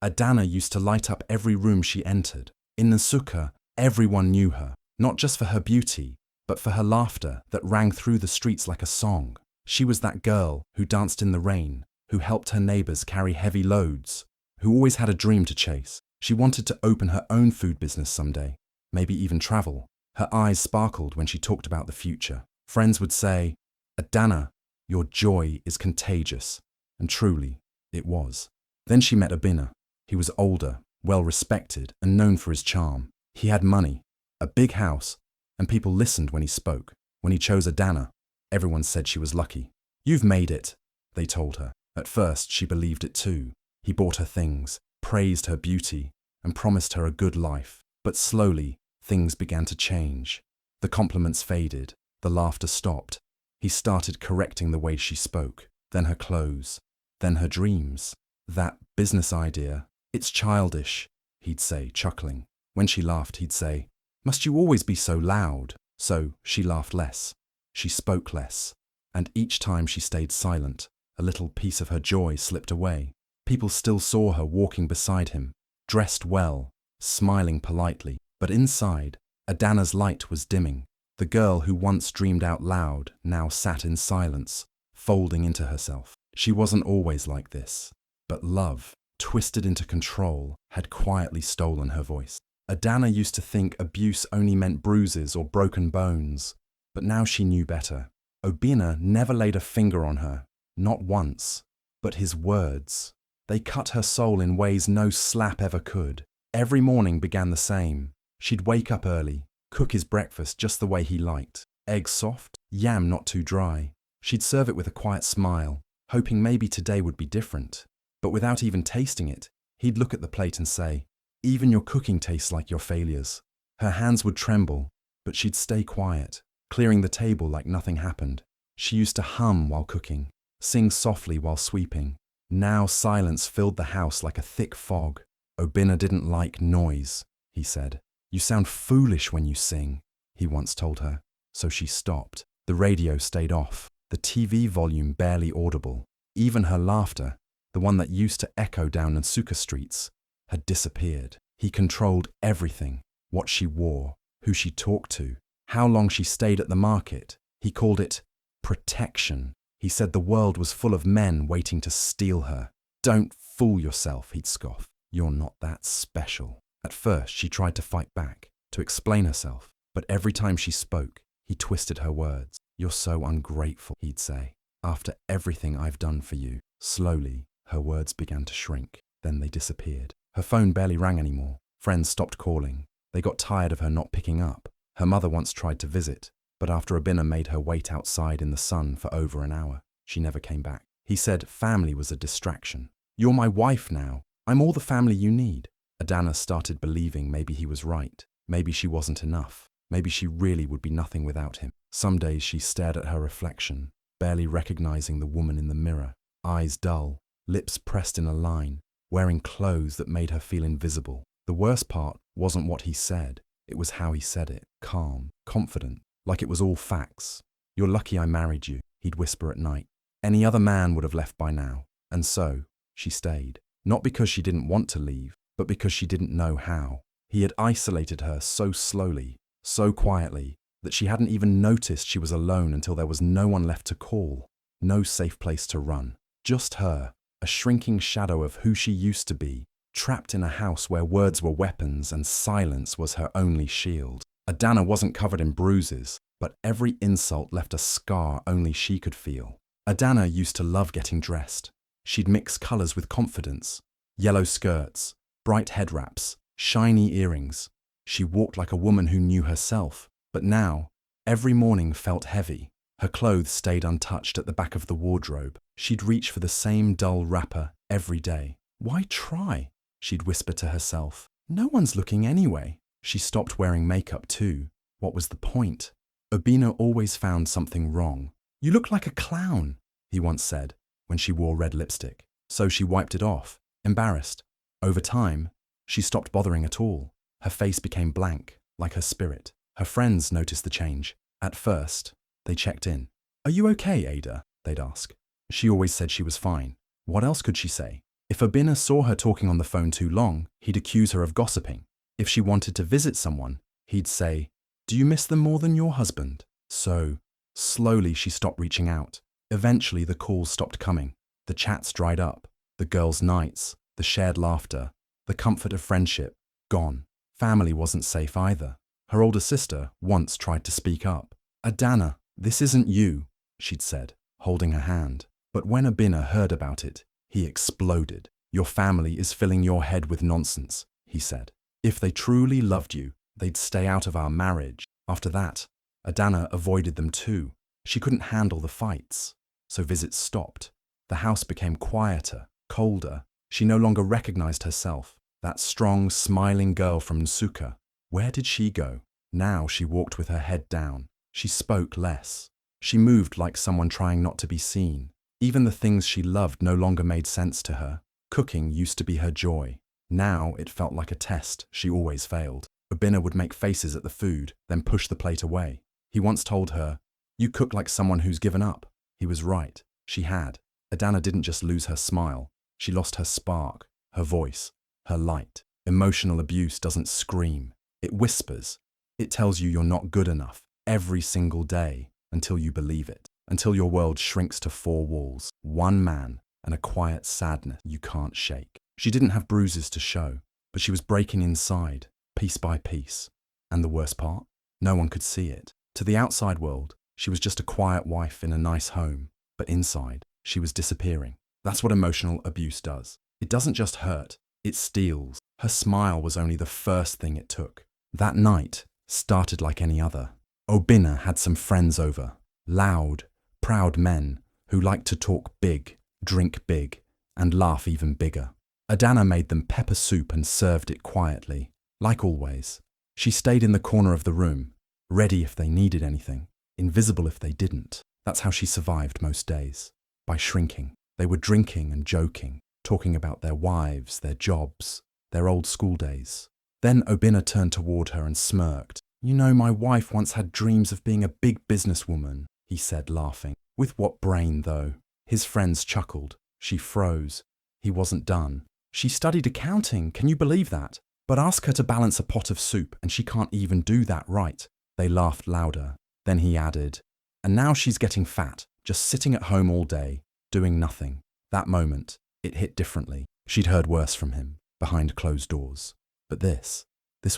Adanna used to light up every room she entered. In Nsukka, everyone knew her, not just for her beauty, but for her laughter that rang through the streets like a song. She was that girl who danced in the rain, who helped her neighbors carry heavy loads, who always had a dream to chase. She wanted to open her own food business someday, maybe even travel. Her eyes sparkled when she talked about the future. Friends would say, "Adanna, your joy is contagious." And truly, it was. Then she met Adanna. He was older, well-respected, and known for his charm. He had money, a big house, and people listened when he spoke. When he chose Adanna, everyone said she was lucky. "You've made it," they told her. At first, she believed it too. He bought her things, praised her beauty, and promised her a good life. But slowly, things began to change. The compliments faded, the laughter stopped. He started correcting the way she spoke, then her clothes, then her dreams. "That business idea, it's childish," he'd say, chuckling. When she laughed, he'd say, "Must you always be so loud?" So she laughed less. She spoke less. And each time she stayed silent, a little piece of her joy slipped away. People still saw her walking beside him, dressed well, smiling politely. But inside, Adanna's light was dimming. The girl who once dreamed out loud now sat in silence, folding into herself. She wasn't always like this. But love, twisted into control, had quietly stolen her voice. Adanna used to think abuse only meant bruises or broken bones. But now she knew better. Adanna never laid a finger on her, not once. But his words, they cut her soul in ways no slap ever could. Every morning began the same. She'd wake up early, cook his breakfast just the way he liked. Eggs soft, yam not too dry. She'd serve it with a quiet smile, hoping maybe today would be different. But without even tasting it, he'd look at the plate and say, "Even your cooking tastes like your failures." Her hands would tremble, but she'd stay quiet, clearing the table like nothing happened. She used to hum while cooking, sing softly while sweeping. Now silence filled the house like a thick fog. Adanna didn't like noise, he said. "You sound foolish when you sing," he once told her. So she stopped. The radio stayed off, the TV volume barely audible. Even her laughter, the one that used to echo down Nsukka streets, had disappeared. He controlled everything, what she wore, who she talked to, how long she stayed at the market. He called it protection. He said the world was full of men waiting to steal her. "Don't fool yourself," he'd scoff. "You're not that special." At first, she tried to fight back, to explain herself, but every time she spoke, he twisted her words. "You're so ungrateful," he'd say, "after everything I've done for you." Slowly, her words began to shrink. Then they disappeared. Her phone barely rang anymore. Friends stopped calling. They got tired of her not picking up. Her mother once tried to visit, but after Adanna made her wait outside in the sun for over an hour, she never came back. He said family was a distraction. "You're my wife now. I'm all the family you need." Adanna started believing maybe he was right. Maybe she wasn't enough. Maybe she really would be nothing without him. Some days she stared at her reflection, barely recognizing the woman in the mirror. Eyes dull, lips pressed in a line, wearing clothes that made her feel invisible. The worst part wasn't what he said, it was how he said it. Calm, confident, like it was all facts. "You're lucky I married you," he'd whisper at night. Any other man would have left by now. And so, she stayed. Not because she didn't want to leave, but because she didn't know how. He had isolated her so slowly, so quietly, that she hadn't even noticed she was alone until there was no one left to call, no safe place to run. Just her, a shrinking shadow of who she used to be, trapped in a house where words were weapons and silence was her only shield. Adanna wasn't covered in bruises, but every insult left a scar only she could feel. Adanna used to love getting dressed. She'd mix colours with confidence. Yellow skirts, bright head wraps, shiny earrings. She walked like a woman who knew herself. But now, every morning felt heavy. Her clothes stayed untouched at the back of the wardrobe. She'd reach for the same dull wrapper every day. "Why try?" she'd whisper to herself. "No one's looking anyway." She stopped wearing makeup too. What was the point? Adanna always found something wrong. "You look like a clown," he once said, when she wore red lipstick. So she wiped it off, embarrassed. Over time, she stopped bothering at all. Her face became blank, like her spirit. Her friends noticed the change. At first, they checked in. "Are you okay, Ada?" they'd ask. She always said she was fine. What else could she say? If Adanna saw her talking on the phone too long, he'd accuse her of gossiping. If she wanted to visit someone, he'd say, "Do you miss them more than your husband?" So, slowly she stopped reaching out. Eventually the calls stopped coming. The chats dried up. The girls' nights, the shared laughter, the comfort of friendship, gone. Family wasn't safe either. Her older sister once tried to speak up. "Adanna, this isn't you," she'd said, holding her hand. But when Adanna heard about it, he exploded. "Your family is filling your head with nonsense," he said. "If they truly loved you, they'd stay out of our marriage." After that, Adanna avoided them too. She couldn't handle the fights. So visits stopped. The house became quieter, colder. She no longer recognized herself. That strong, smiling girl from Nsukka. Where did she go? Now she walked with her head down. She spoke less. She moved like someone trying not to be seen. Even the things she loved no longer made sense to her. Cooking used to be her joy. Now it felt like a test she always failed. Adanna would make faces at the food, then push the plate away. He once told her, "You cook like someone who's given up." He was right. She had. Adanna didn't just lose her smile. She lost her spark, her voice, her light. Emotional abuse doesn't scream. It whispers. It tells you you're not good enough every single day until you believe it. Until your world shrinks to four walls, one man, and a quiet sadness you can't shake. She didn't have bruises to show, but she was breaking inside, piece by piece. And the worst part? No one could see it. To the outside world, she was just a quiet wife in a nice home, but inside, she was disappearing. That's what emotional abuse does. It doesn't just hurt, it steals. Her smile was only the first thing it took. That night started like any other. Adanna had some friends over, loud, proud men who liked to talk big, drink big, and laugh even bigger. Adanna made them pepper soup and served it quietly, like always. She stayed in the corner of the room, ready if they needed anything, invisible if they didn't. That's how she survived most days, by shrinking. They were drinking and joking, talking about their wives, their jobs, their old school days. Then Adanna turned toward her and smirked. "You know, my wife once had dreams of being a big businesswoman," he said, laughing. "With what brain, though?" His friends chuckled. She froze. He wasn't done. "She studied accounting, can you believe that? But ask her to balance a pot of soup and she can't even do that right." They laughed louder. Then he added, "And now she's getting fat, just sitting at home all day, doing nothing." That moment, it hit differently. She'd heard worse from him, behind closed doors. But this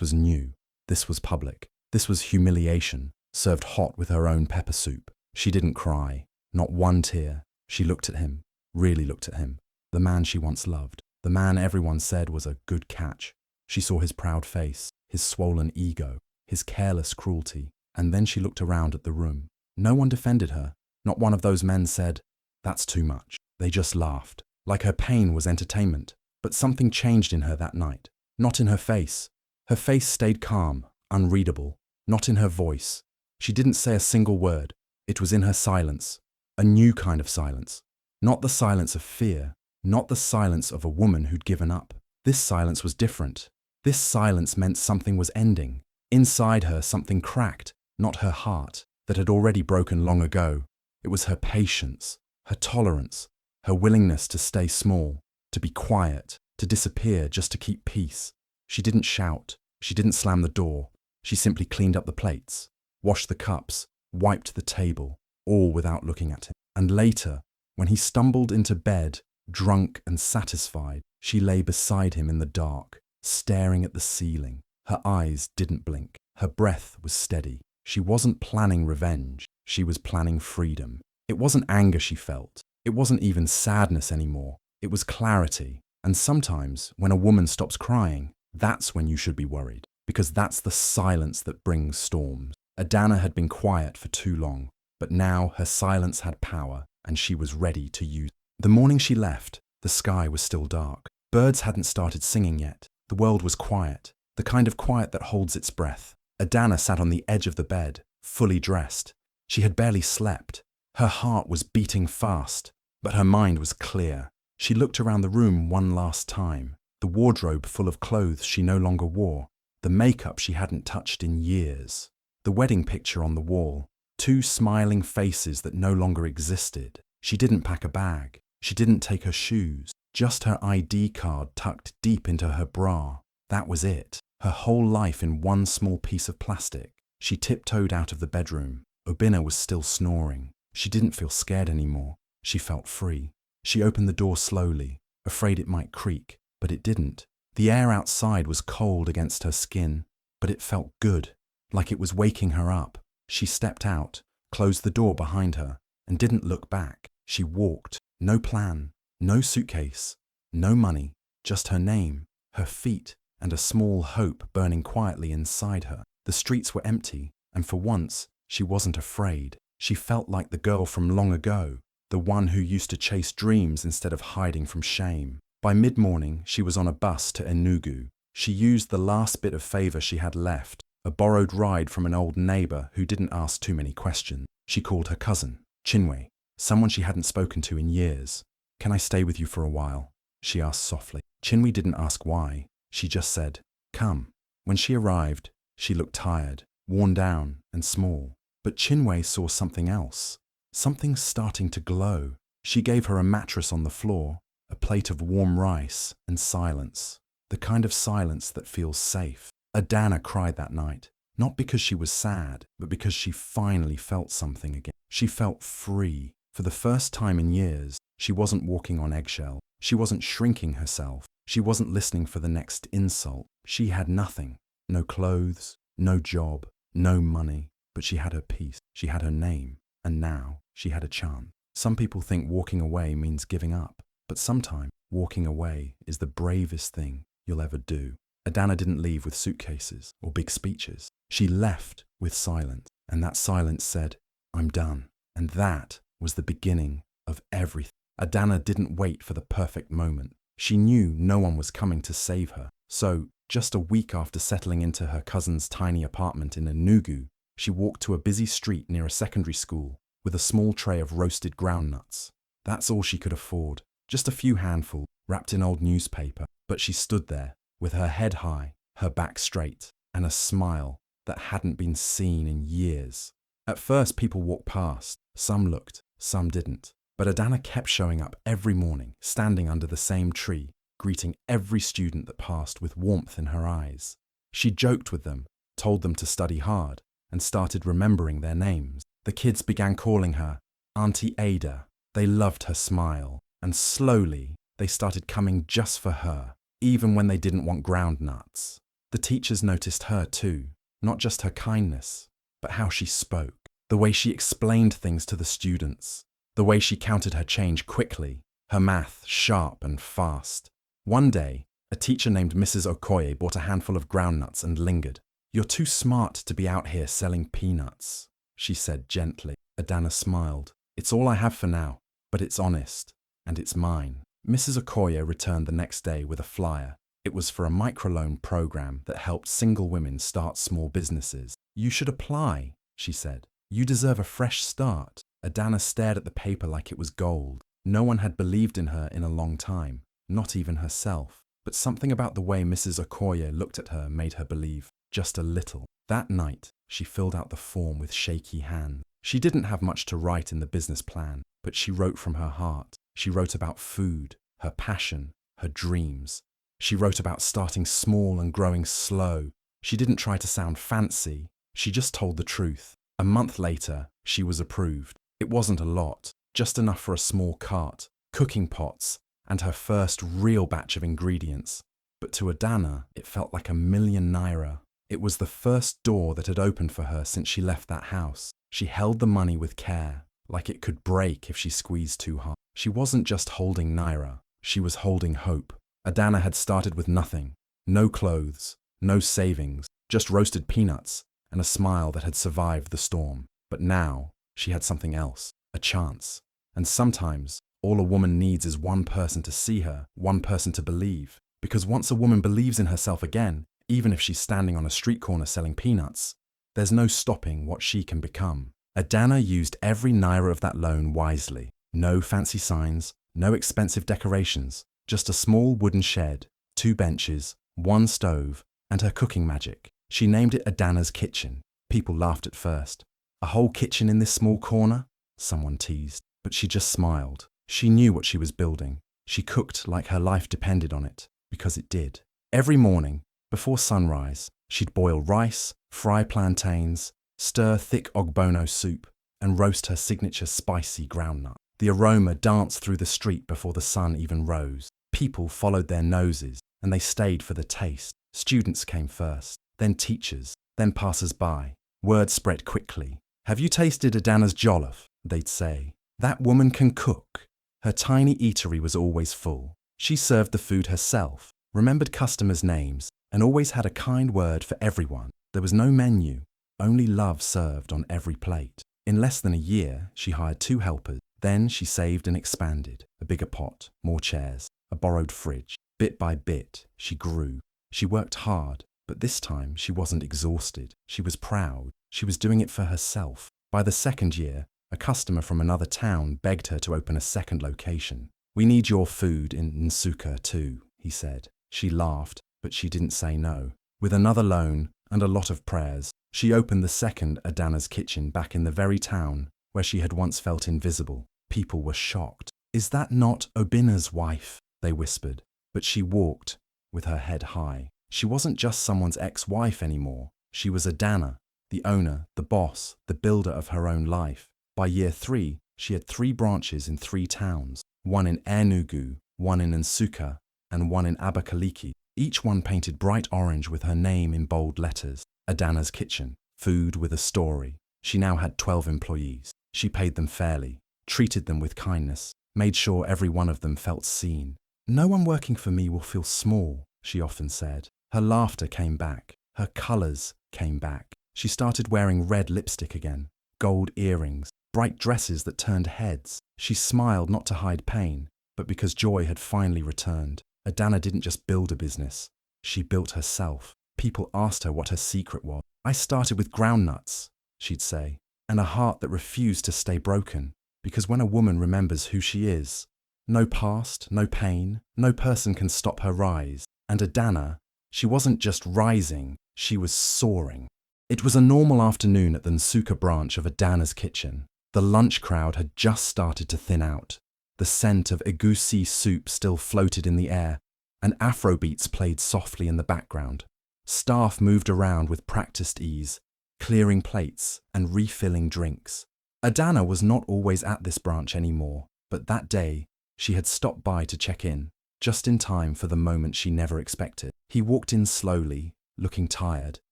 was new. This was public. This was humiliation, served hot with her own pepper soup. She didn't cry, not one tear. She looked at him, really looked at him. The man she once loved, the man everyone said was a good catch. She saw his proud face, his swollen ego, his careless cruelty, and then she looked around at the room. No one defended her. Not one of those men said, "That's too much." They just laughed, like her pain was entertainment. But something changed in her that night. Not in her face. Her face stayed calm, unreadable. Not in her voice. She didn't say a single word. It was in her silence. A new kind of silence. Not the silence of fear. Not the silence of a woman who'd given up. This silence was different. This silence meant something was ending. Inside her, something cracked, not her heart, that had already broken long ago. It was her patience, her tolerance, her willingness to stay small, to be quiet, to disappear just to keep peace. She didn't shout. She didn't slam the door. She simply cleaned up the plates, washed the cups, wiped the table, all without looking at him. And later, when he stumbled into bed, drunk and satisfied, she lay beside him in the dark, staring at the ceiling. Her eyes didn't blink. Her breath was steady. She wasn't planning revenge. She was planning freedom. It wasn't anger she felt. It wasn't even sadness anymore. It was clarity. And sometimes, when a woman stops crying, that's when you should be worried, because that's the silence that brings storms. Adanna had been quiet for too long, but now her silence had power, and she was ready to use it. The morning she left, the sky was still dark. Birds hadn't started singing yet. The world was quiet, the kind of quiet that holds its breath. Adanna sat on the edge of the bed, fully dressed. She had barely slept. Her heart was beating fast, but her mind was clear. She looked around the room one last time, the wardrobe full of clothes she no longer wore, the makeup she hadn't touched in years, the wedding picture on the wall, two smiling faces that no longer existed. She didn't pack a bag. She didn't take her shoes. Just her ID card tucked deep into her bra. That was it. Her whole life in one small piece of plastic. She tiptoed out of the bedroom. Adanna was still snoring. She didn't feel scared anymore. She felt free. She opened the door slowly, afraid it might creak, but it didn't. The air outside was cold against her skin, but it felt good, like it was waking her up. She stepped out, closed the door behind her, and didn't look back. She walked. No plan, no suitcase, no money, just her name, her feet, and a small hope burning quietly inside her. The streets were empty, and for once, she wasn't afraid. She felt like the girl from long ago, the one who used to chase dreams instead of hiding from shame. By mid-morning, she was on a bus to Enugu. She used the last bit of favor she had left, a borrowed ride from an old neighbor who didn't ask too many questions. She called her cousin, Chinwe, someone she hadn't spoken to in years. "Can I stay with you for a while?" she asked softly. Chinwe didn't ask why. She just said, "Come." When she arrived, she looked tired, worn down, and small. But Chinwe saw something else. Something starting to glow. She gave her a mattress on the floor, a plate of warm rice, and silence. The kind of silence that feels safe. Adanna cried that night, not because she was sad, but because she finally felt something again. She felt free. For the first time in years, she wasn't walking on eggshells. She wasn't shrinking herself. She wasn't listening for the next insult. She had nothing. No clothes, no job, no money. But she had her peace. She had her name. And now she had a chance. Some people think walking away means giving up. But sometimes walking away is the bravest thing you'll ever do. Adanna didn't leave with suitcases or big speeches. She left with silence. And that silence said, "I'm done." And that was the beginning of everything. Adanna didn't wait for the perfect moment. She knew no one was coming to save her. So, just a week after settling into her cousin's tiny apartment in Enugu, she walked to a busy street near a secondary school with a small tray of roasted groundnuts. That's all she could afford, just a few handfuls, wrapped in old newspaper. But she stood there, with her head high, her back straight, and a smile that hadn't been seen in years. At first, people walked past. Some looked, some didn't. But Adanna kept showing up every morning, standing under the same tree, greeting every student that passed with warmth in her eyes. She joked with them, told them to study hard, and started remembering their names. The kids began calling her Auntie Ada. They loved her smile, and slowly they started coming just for her, even when they didn't want groundnuts. The teachers noticed her too, not just her kindness, but how she spoke, the way she explained things to the students, the way she counted her change quickly, her math sharp and fast. One day, a teacher named Mrs. Okoye bought a handful of groundnuts and lingered. "You're too smart to be out here selling peanuts," she said gently. Adanna smiled. "It's all I have for now, but it's honest, and it's mine." Mrs. Okoye returned the next day with a flyer. It was for a microloan program that helped single women start small businesses. "You should apply," she said. "You deserve a fresh start." Adanna stared at the paper like it was gold. No one had believed in her in a long time, not even herself. But something about the way Mrs. Okoye looked at her made her believe, just a little. That night, she filled out the form with shaky hands. She didn't have much to write in the business plan, but she wrote from her heart. She wrote about food, her passion, her dreams. She wrote about starting small and growing slow. She didn't try to sound fancy. She just told the truth. A month later, she was approved. It wasn't a lot, just enough for a small cart, cooking pots, and her first real batch of ingredients. But to Adanna, it felt like ₦1,000,000. It was the first door that had opened for her since she left that house. She held the money with care, like it could break if she squeezed too hard. She wasn't just holding naira, she was holding hope. Adanna had started with nothing. No clothes, no savings, just roasted peanuts, and a smile that had survived the storm. But now, she had something else, a chance. And sometimes, all a woman needs is one person to see her, one person to believe. Because once a woman believes in herself again, even if she's standing on a street corner selling peanuts, there's no stopping what she can become. Adanna used every naira of that loan wisely. No fancy signs, no expensive decorations, just a small wooden shed, 2 benches, 1 stove, and her cooking magic. She named it Adanna's kitchen. People laughed at first. "A whole kitchen in this small corner?" someone teased. But she just smiled. She knew what she was building. She cooked like her life depended on it, because it did. Every morning, before sunrise, she'd boil rice, fry plantains, stir thick ogbono soup, and roast her signature spicy groundnut. The aroma danced through the street before the sun even rose. People followed their noses, and they stayed for the taste. Students came first, then teachers, then passers-by. Word spread quickly. "Have you tasted Adanna's jollof?" they'd say. "That woman can cook." Her tiny eatery was always full. She served the food herself, remembered customers' names, and always had a kind word for everyone. There was no menu, only love served on every plate. In less than a year, she hired 2 helpers. Then she saved and expanded. A bigger pot, more chairs, a borrowed fridge. Bit by bit, she grew. She worked hard, but this time she wasn't exhausted. She was proud. She was doing it for herself. By the 2nd year, a customer from another town begged her to open a 2nd location. "We need your food in Nsukka too," he said. She laughed, but she didn't say no. With another loan and a lot of prayers, she opened the 2nd Adanna's kitchen back in the very town where she had once felt invisible. People were shocked. "Is that not Obinna's wife?" they whispered. But she walked with her head high. She wasn't just someone's ex-wife anymore. She was Adanna, the owner, the boss, the builder of her own life. By year 3, she had 3 branches in 3 towns, one in Enugu, one in Nsukka, and one in Abakaliki, each one painted bright orange with her name in bold letters. Adanna's kitchen, food with a story. She now had 12 employees. She paid them fairly, treated them with kindness, made sure every one of them felt seen. "No one working for me will feel small," she often said. Her laughter came back. Her colours came back. She started wearing red lipstick again, gold earrings, bright dresses that turned heads. She smiled not to hide pain, but because joy had finally returned. Adanna didn't just build a business. She built herself. People asked her what her secret was. "I started with groundnuts," she'd say, "and a heart that refused to stay broken. Because when a woman remembers who she is, no past, no pain, no person can stop her rise." And Adanna, she wasn't just rising, she was soaring. It was a normal afternoon at the Nsukka branch of Adanna's kitchen. The lunch crowd had just started to thin out. The scent of egusi soup still floated in the air, and Afrobeats played softly in the background. Staff moved around with practiced ease, clearing plates and refilling drinks. Adanna was not always at this branch anymore, but that day, she had stopped by to check in, just in time for the moment she never expected. He walked in slowly, looking tired,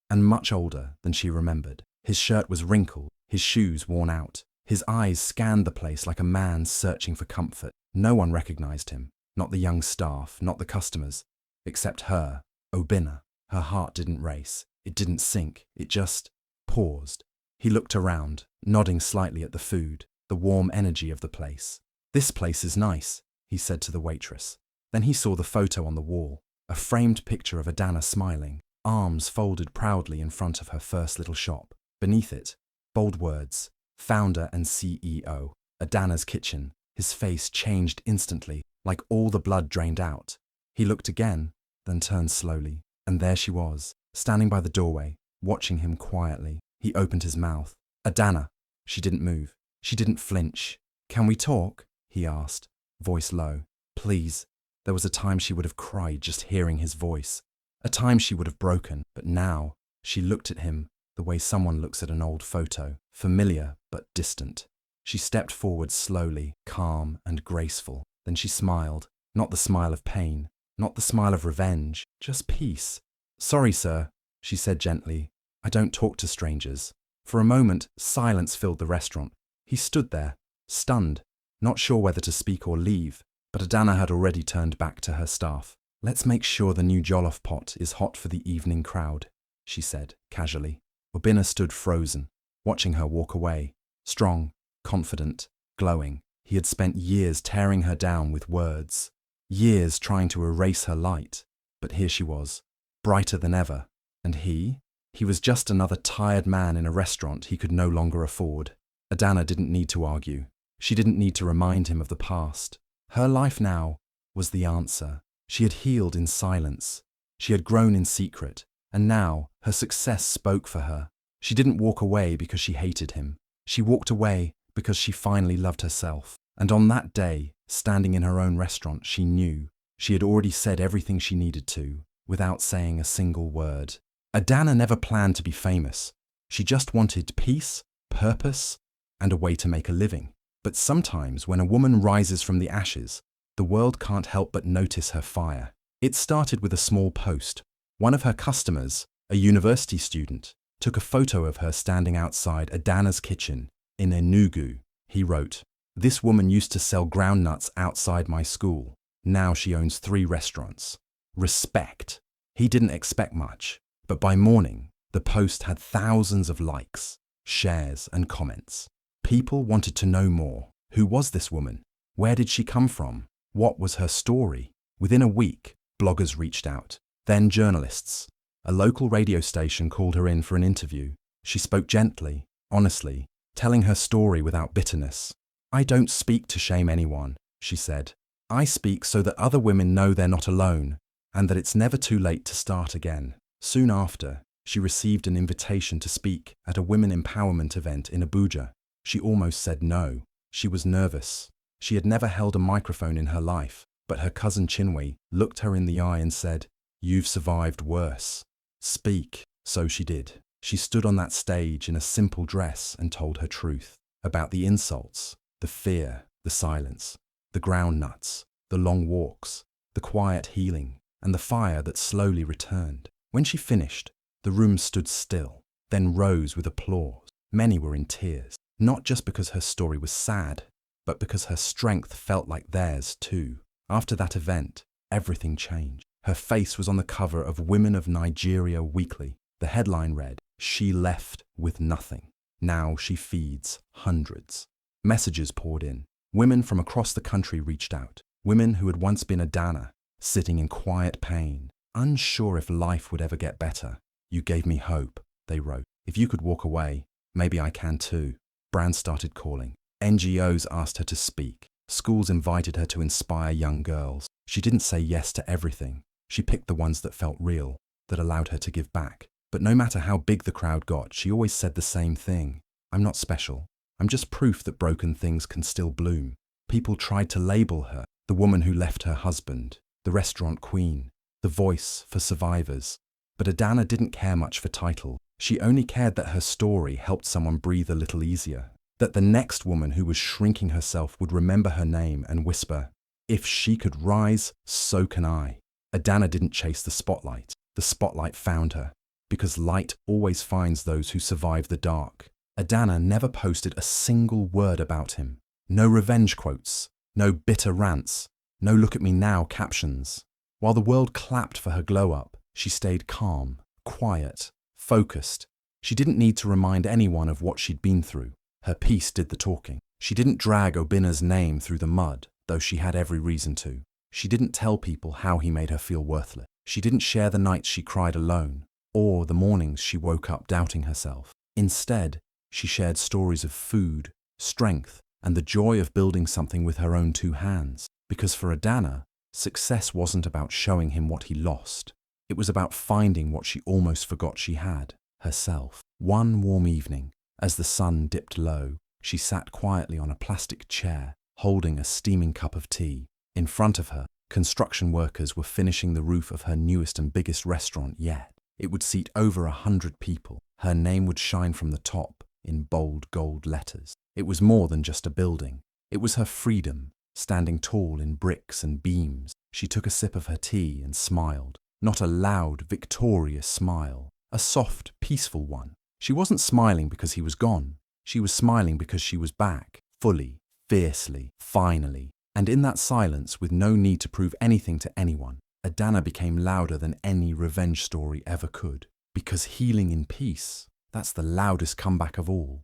and much older than she remembered. His shirt was wrinkled, his shoes worn out. His eyes scanned the place like a man searching for comfort. No one recognized him, not the young staff, not the customers, except her, Obinna. Her heart didn't race, it didn't sink, it just paused. He looked around, nodding slightly at the food, the warm energy of the place. "This place is nice," he said to the waitress. Then he saw the photo on the wall, a framed picture of Adanna smiling, arms folded proudly in front of her first little shop. Beneath it, bold words, "Founder and CEO, Adanna's Kitchen." His face changed instantly, like all the blood drained out. He looked again, then turned slowly, and there she was, standing by the doorway, watching him quietly. He opened his mouth. "Adanna." She didn't move. She didn't flinch. "Can we talk?" he asked, voice low. "Please." There was a time she would have cried just hearing his voice, a time she would have broken, but now she looked at him the way someone looks at an old photo, familiar but distant. She stepped forward slowly, calm and graceful. Then she smiled, not the smile of pain, not the smile of revenge, just peace. "Sorry, sir," she said gently. "I don't talk to strangers." For a moment, silence filled the restaurant. He stood there, stunned, not sure whether to speak or leave, but Adanna had already turned back to her staff. "Let's make sure the new jollof pot is hot for the evening crowd," she said, casually. Obinna stood frozen, watching her walk away, strong, confident, glowing. He had spent years tearing her down with words, years trying to erase her light, but here she was, brighter than ever. And he was just another tired man in a restaurant he could no longer afford. Adanna didn't need to argue. She didn't need to remind him of the past. Her life now was the answer. She had healed in silence. She had grown in secret, and now her success spoke for her. She didn't walk away because she hated him. She walked away because she finally loved herself. And on that day, standing in her own restaurant, she knew she had already said everything she needed to, without saying a single word. Adanna never planned to be famous. She just wanted peace, purpose, and a way to make a living. But sometimes when a woman rises from the ashes, the world can't help but notice her fire. It started with a small post. One of her customers, a university student, took a photo of her standing outside Adanna's kitchen in Enugu. He wrote, "This woman used to sell groundnuts outside my school. Now she owns 3 restaurants. Respect." He didn't expect much, but by morning, the post had thousands of likes, shares, and comments. People wanted to know more. Who was this woman? Where did she come from? What was her story? Within a week, bloggers reached out. Then journalists. A local radio station called her in for an interview. She spoke gently, honestly, telling her story without bitterness. "I don't speak to shame anyone," she said. "I speak so that other women know they're not alone, and that it's never too late to start again." Soon after, she received an invitation to speak at a women empowerment event in Abuja. She almost said no. She was nervous. She had never held a microphone in her life, but her cousin Chinwe looked her in the eye and said, "You've survived worse. Speak." So she did. She stood on that stage in a simple dress and told her truth about the insults, the fear, the silence, the ground nuts, the long walks, the quiet healing, and the fire that slowly returned. When she finished, the room stood still, then rose with applause. Many were in tears, not just because her story was sad, but because her strength felt like theirs too. After that event, everything changed. Her face was on the cover of Women of Nigeria Weekly. The headline read, "She left with nothing. Now she feeds hundreds." Messages poured in. Women from across the country reached out. Women who had once been Adanna, sitting in quiet pain, unsure if life would ever get better. "You gave me hope," they wrote. "If you could walk away, maybe I can too." Brands started calling. NGOs asked her to speak. Schools invited her to inspire young girls. She didn't say yes to everything. She picked the ones that felt real, that allowed her to give back. But no matter how big the crowd got, she always said the same thing. "I'm not special. I'm just proof that broken things can still bloom." People tried to label her the woman who left her husband, the restaurant queen, the voice for survivors. But Adanna didn't care much for title. She only cared that her story helped someone breathe a little easier, that the next woman who was shrinking herself would remember her name and whisper, "If she could rise, so can I." Adanna didn't chase the spotlight. The spotlight found her, because light always finds those who survive the dark. Adanna never posted a single word about him. No revenge quotes, no bitter rants, no "look at me now" captions. While the world clapped for her glow-up, she stayed calm, quiet, focused. She didn't need to remind anyone of what she'd been through. Her peace did the talking. She didn't drag Obinna's name through the mud, though she had every reason to. She didn't tell people how he made her feel worthless. She didn't share the nights she cried alone, or the mornings she woke up doubting herself. Instead, she shared stories of food, strength, and the joy of building something with her own 2 hands. Because for Adanna, success wasn't about showing him what he lost. It was about finding what she almost forgot she had, herself. One warm evening, as the sun dipped low, she sat quietly on a plastic chair, holding a steaming cup of tea. In front of her, construction workers were finishing the roof of her newest and biggest restaurant yet. It would seat over 100 people. Her name would shine from the top in bold gold letters. It was more than just a building. It was her freedom, standing tall in bricks and beams. She took a sip of her tea and smiled. Not a loud, victorious smile, a soft, peaceful one. She wasn't smiling because he was gone. She was smiling because she was back, fully, fiercely, finally. And in that silence, with no need to prove anything to anyone, Adanna became louder than any revenge story ever could. Because healing in peace, that's the loudest comeback of all.